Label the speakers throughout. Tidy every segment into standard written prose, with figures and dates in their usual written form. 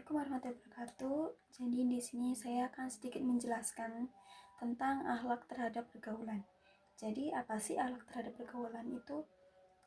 Speaker 1: Assalamualaikum warahmatullahi wabarakatuh. Jadi di sini saya akan sedikit menjelaskan tentang akhlak terhadap pergaulan. Jadi apa sih akhlak terhadap pergaulan itu?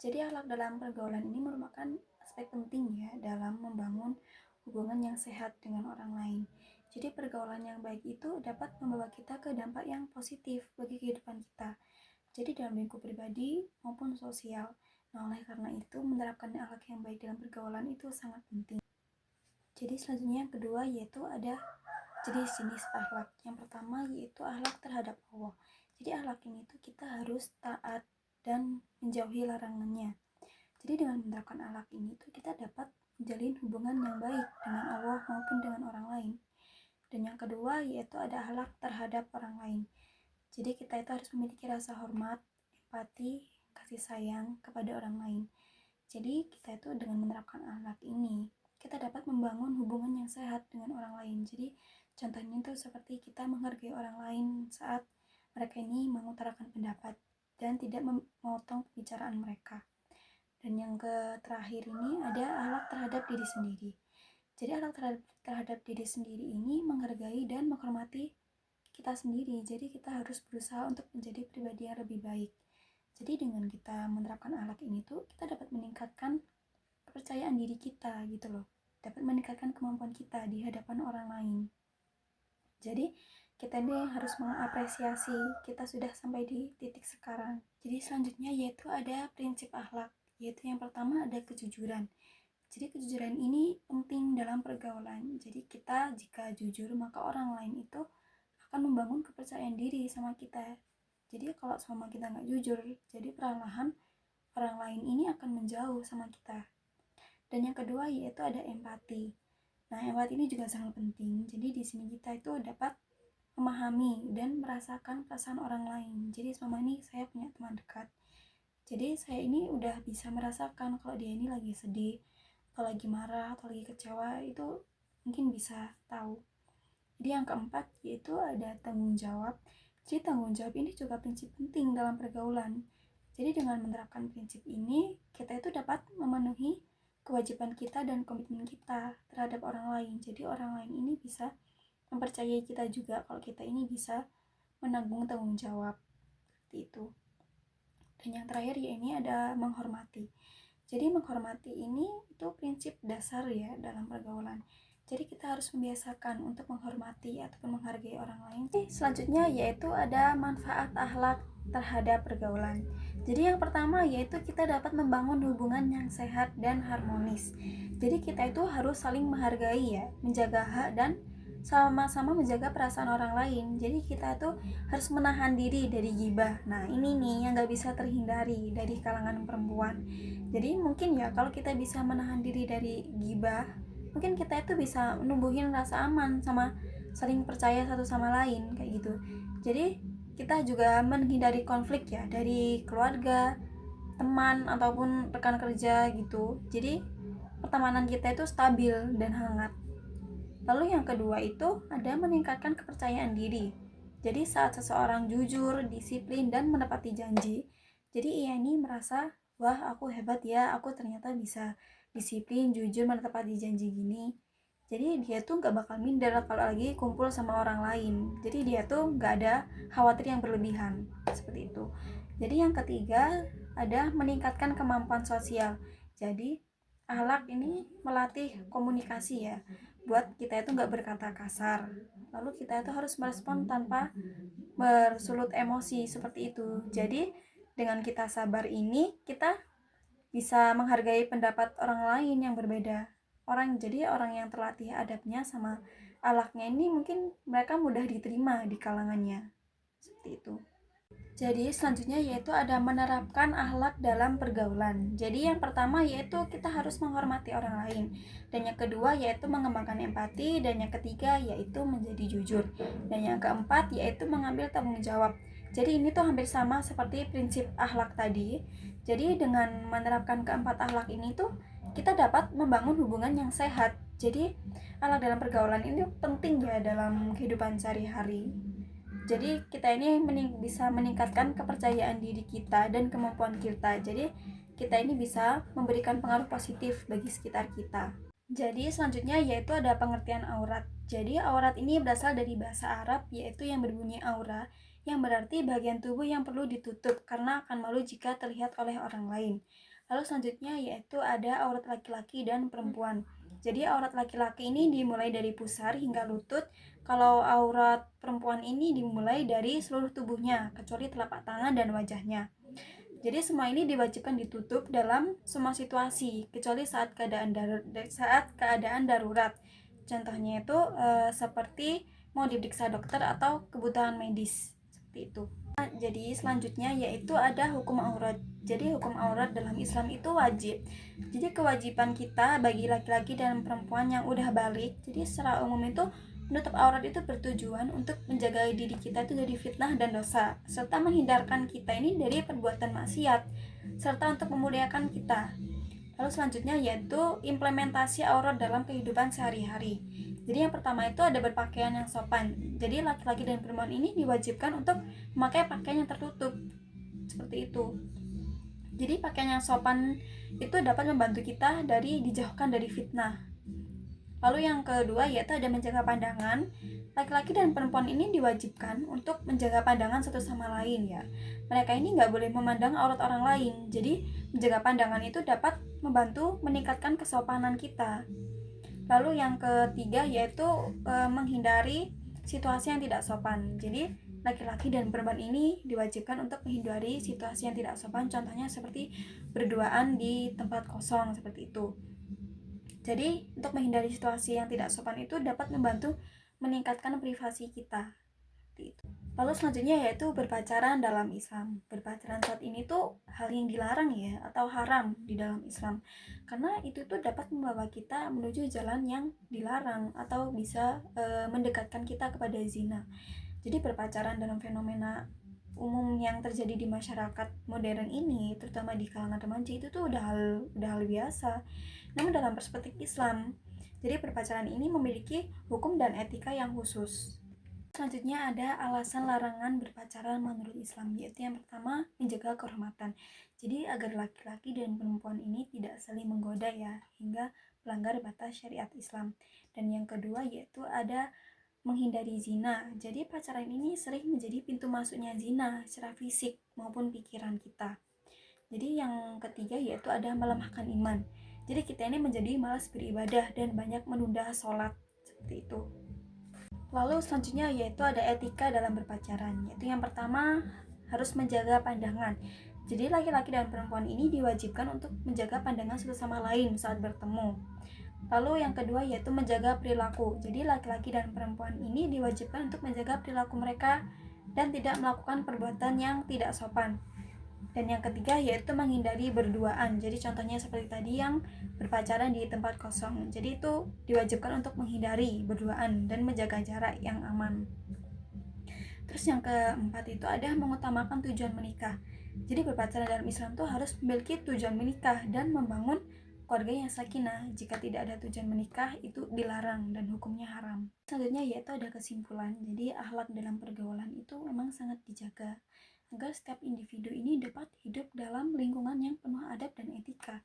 Speaker 1: Jadi akhlak dalam pergaulan ini merupakan aspek penting ya dalam membangun hubungan yang sehat dengan orang lain. Jadi pergaulan yang baik itu dapat membawa kita ke dampak yang positif bagi kehidupan kita. Jadi dalam lingkup pribadi maupun sosial. Nah, oleh karena itu menerapkan akhlak yang baik dalam pergaulan itu sangat penting. Jadi selanjutnya yang kedua yaitu ada jenis-jenis akhlak. Yang pertama yaitu akhlak terhadap Allah. Jadi akhlak ini tuh kita harus taat dan menjauhi larangannya. Jadi dengan menerapkan akhlak ini tuh kita dapat menjalin hubungan yang baik dengan Allah maupun dengan orang lain. Dan yang kedua yaitu ada akhlak terhadap orang lain. Jadi kita itu harus memiliki rasa hormat, empati, kasih sayang kepada orang lain. Jadi kita itu dengan menerapkan akhlak ini kita dapat membangun hubungan yang sehat dengan orang lain. Jadi contohnya itu seperti kita menghargai orang lain saat mereka ini mengutarakan pendapat dan tidak memotong pembicaraan mereka. Dan yang terakhir ini ada akhlak terhadap diri sendiri. Jadi akhlak terhadap diri sendiri ini menghargai dan menghormati kita sendiri. Jadi kita harus berusaha untuk menjadi pribadi yang lebih baik. Jadi dengan kita menerapkan akhlak ini tuh kita dapat meningkatkan kepercayaan diri kita gitu loh, dapat meningkatkan kemampuan kita di hadapan orang lain. Jadi kita ini harus mengapresiasi kita sudah sampai di titik sekarang. Jadi selanjutnya yaitu ada prinsip akhlak, yaitu yang pertama ada kejujuran. Jadi kejujuran ini penting dalam pergaulan. Jadi kita jika jujur maka orang lain itu akan membangun kepercayaan diri sama kita. Jadi kalau sama kita nggak jujur, jadi perlahan orang lain ini akan menjauh sama kita. Dan yang kedua yaitu ada empati. Nah, empati ini juga sangat penting. Jadi di sini kita itu dapat memahami dan merasakan perasaan orang lain. Jadi selama ini saya punya teman dekat. Jadi saya ini udah bisa merasakan kalau dia ini lagi sedih, atau lagi marah, atau lagi kecewa, itu mungkin bisa tahu. Jadi yang keempat yaitu ada tanggung jawab. Jadi tanggung jawab ini juga prinsip penting dalam pergaulan. Jadi dengan menerapkan prinsip ini, kita itu dapat memenuhi kewajiban kita dan komitmen kita terhadap orang lain. Jadi orang lain ini bisa mempercayai kita juga kalau kita ini bisa menanggung tanggung jawab. Seperti itu. Dan yang terakhir ya ini ada menghormati. Jadi menghormati ini itu prinsip dasar ya dalam pergaulan. Jadi kita harus membiasakan untuk menghormati ataupun menghargai orang lain. Selanjutnya yaitu ada manfaat akhlak terhadap pergaulan. Jadi yang pertama yaitu kita dapat membangun hubungan yang sehat dan harmonis. Jadi kita itu harus saling menghargai ya, menjaga hak dan sama-sama menjaga perasaan orang lain. Jadi kita tuh harus menahan diri dari ghibah. Nah ini nih yang gak bisa terhindari dari kalangan perempuan. Jadi mungkin ya kalau kita bisa menahan diri dari ghibah, mungkin kita itu bisa numbuhin rasa aman sama saling percaya satu sama lain kayak gitu. Jadi kita juga menghindari konflik ya dari keluarga, teman ataupun rekan kerja gitu. Jadi pertemanan kita itu stabil dan hangat. Lalu yang kedua itu ada meningkatkan kepercayaan diri. Jadi saat seseorang jujur, disiplin dan menepati janji, jadi ia ini merasa, wah aku hebat ya, aku ternyata bisa disiplin, jujur, menepati janji gini. Jadi dia tuh gak bakal minder kalau lagi kumpul sama orang lain. Jadi dia tuh gak ada khawatir yang berlebihan. Seperti itu. Jadi yang ketiga ada meningkatkan kemampuan sosial. Jadi akhlak ini melatih komunikasi ya, buat kita itu gak berkata kasar. Lalu kita itu harus merespon tanpa bersulut emosi seperti itu. Jadi dengan kita sabar ini kita bisa menghargai pendapat orang lain yang berbeda. Jadi orang yang terlatih adabnya sama akhlaknya ini mungkin mereka mudah diterima di kalangannya. Seperti itu. Jadi selanjutnya yaitu ada menerapkan akhlak dalam pergaulan. Jadi yang pertama yaitu kita harus menghormati orang lain. Dan yang kedua yaitu mengembangkan empati. Dan yang ketiga yaitu menjadi jujur. Dan yang keempat yaitu mengambil tanggung jawab. Jadi ini tuh hampir sama seperti prinsip akhlak tadi. Jadi dengan menerapkan keempat akhlak ini tuh kita dapat membangun hubungan yang sehat. Jadi akhlak dalam pergaulan ini penting ya dalam kehidupan sehari-hari. Jadi kita ini bisa meningkatkan kepercayaan diri kita dan kemampuan kita. Jadi kita ini bisa memberikan pengaruh positif bagi sekitar kita. Jadi selanjutnya yaitu ada pengertian aurat. Jadi aurat ini berasal dari bahasa Arab yaitu yang berbunyi aura, yang berarti bagian tubuh yang perlu ditutup karena akan malu jika terlihat oleh orang lain. Lalu selanjutnya yaitu ada aurat laki-laki dan perempuan. Jadi aurat laki-laki ini dimulai dari pusar hingga lutut, kalau aurat perempuan ini dimulai dari seluruh tubuhnya kecuali telapak tangan dan wajahnya. Jadi semua ini diwajibkan ditutup dalam semua situasi kecuali saat keadaan darurat. Contohnya itu seperti mau diperiksa dokter atau kebutuhan medis seperti itu. Jadi selanjutnya yaitu ada hukum aurat. Jadi hukum aurat dalam Islam itu wajib. Jadi kewajiban kita bagi laki-laki dan perempuan yang udah balik. Jadi secara umum itu menutup aurat itu bertujuan untuk menjaga diri kita itu dari fitnah dan dosa, serta menghindarkan kita ini dari perbuatan maksiat, serta untuk memuliakan kita. Lalu selanjutnya yaitu implementasi aurat dalam kehidupan sehari-hari. Jadi yang pertama itu ada berpakaian yang sopan. Jadi laki-laki dan perempuan ini diwajibkan untuk memakai pakaian yang tertutup. Seperti itu. Jadi pakaian yang sopan itu dapat membantu kita dari dijauhkan dari fitnah. Lalu yang kedua yaitu ada menjaga pandangan. Laki-laki dan perempuan ini diwajibkan untuk menjaga pandangan satu sama lain ya. Mereka ini nggak boleh memandang aurat orang lain. Jadi menjaga pandangan itu dapat membantu meningkatkan kesopanan kita. Lalu yang ketiga yaitu menghindari situasi yang tidak sopan. Jadi laki-laki dan perempuan ini diwajibkan untuk menghindari situasi yang tidak sopan. Contohnya seperti berduaan di tempat kosong seperti itu. Jadi untuk menghindari situasi yang tidak sopan itu dapat membantu meningkatkan privasi kita. Lalu selanjutnya yaitu berpacaran dalam Islam. Berpacaran saat ini tuh hal yang dilarang ya, atau haram di dalam Islam. Karena itu tuh dapat membawa kita menuju jalan yang dilarang atau bisa mendekatkan kita kepada zina. Jadi berpacaran dalam fenomena umum yang terjadi di masyarakat modern ini, terutama di kalangan remaja itu tuh udah hal biasa. Namun dalam perspektif Islam, jadi berpacaran ini memiliki hukum dan etika yang khusus. Selanjutnya ada alasan larangan berpacaran menurut Islam, yaitu yang pertama menjaga kehormatan. Jadi agar laki-laki dan perempuan ini tidak saling menggoda ya, hingga melanggar batas syariat Islam. Dan yang kedua yaitu ada menghindari zina. Jadi pacaran ini sering menjadi pintu masuknya zina secara fisik maupun pikiran kita. Jadi yang ketiga yaitu ada melemahkan iman. Jadi kita ini menjadi malas beribadah dan banyak menunda sholat seperti itu. Lalu selanjutnya yaitu ada etika dalam berpacaran, yaitu yang pertama harus menjaga pandangan. Jadi laki-laki dan perempuan ini diwajibkan untuk menjaga pandangan satu sama lain saat bertemu. Lalu yang kedua yaitu menjaga perilaku. Jadi laki-laki dan perempuan ini diwajibkan untuk menjaga perilaku mereka dan tidak melakukan perbuatan yang tidak sopan. Dan yang ketiga yaitu menghindari berduaan. Jadi contohnya seperti tadi yang berpacaran di tempat kosong. Jadi itu diwajibkan untuk menghindari berduaan dan menjaga jarak yang aman. Terus yang keempat itu ada mengutamakan tujuan menikah. Jadi berpacaran dalam Islam tuh harus memiliki tujuan menikah dan membangun keluarga yang sakinah. Jika tidak ada tujuan menikah itu dilarang dan hukumnya haram. Selanjutnya yaitu ada kesimpulan. Jadi akhlak dalam pergaulan itu memang sangat dijaga agar setiap individu ini dapat hidup dalam lingkungan yang penuh adab dan etika.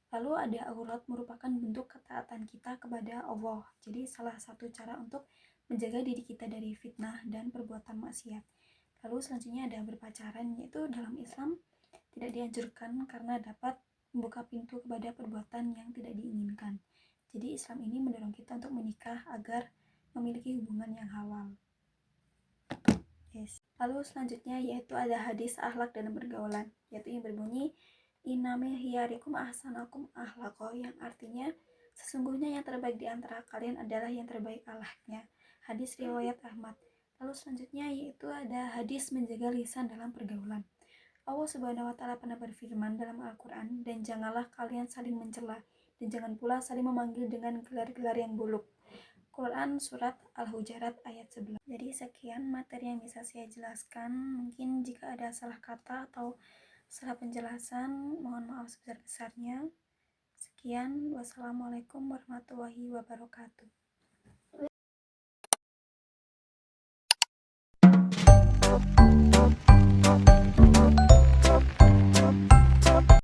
Speaker 1: Lalu ada aurat merupakan bentuk ketaatan kita kepada Allah. Jadi salah satu cara untuk menjaga diri kita dari fitnah dan perbuatan maksiat. Lalu selanjutnya ada berpacaran, yaitu dalam Islam tidak dianjurkan karena dapat membuka pintu kepada perbuatan yang tidak diinginkan. Jadi Islam ini mendorong kita untuk menikah agar memiliki hubungan yang halal. Yes. Lalu selanjutnya yaitu ada hadis akhlak dalam pergaulan, yaitu yang berbunyi Inami hiyarikum ahsanakum akhlaqo, yang artinya sesungguhnya yang terbaik di antara kalian adalah yang terbaik akhlaknya. Hadis riwayat Ahmad. Lalu selanjutnya yaitu ada hadis menjaga lisan dalam pergaulan. Allah Subhanahu wa taala pernah berfirman dalam Al-Qur'an, dan janganlah kalian saling mencela dan jangan pula saling memanggil dengan gelar-gelar yang buruk. Quran Surat Al-Hujarat ayat 11. Jadi sekian materi yang bisa saya jelaskan. Mungkin jika ada salah kata atau salah penjelasan, mohon maaf sebesar-besarnya. Sekian, wassalamualaikum warahmatullahi wabarakatuh.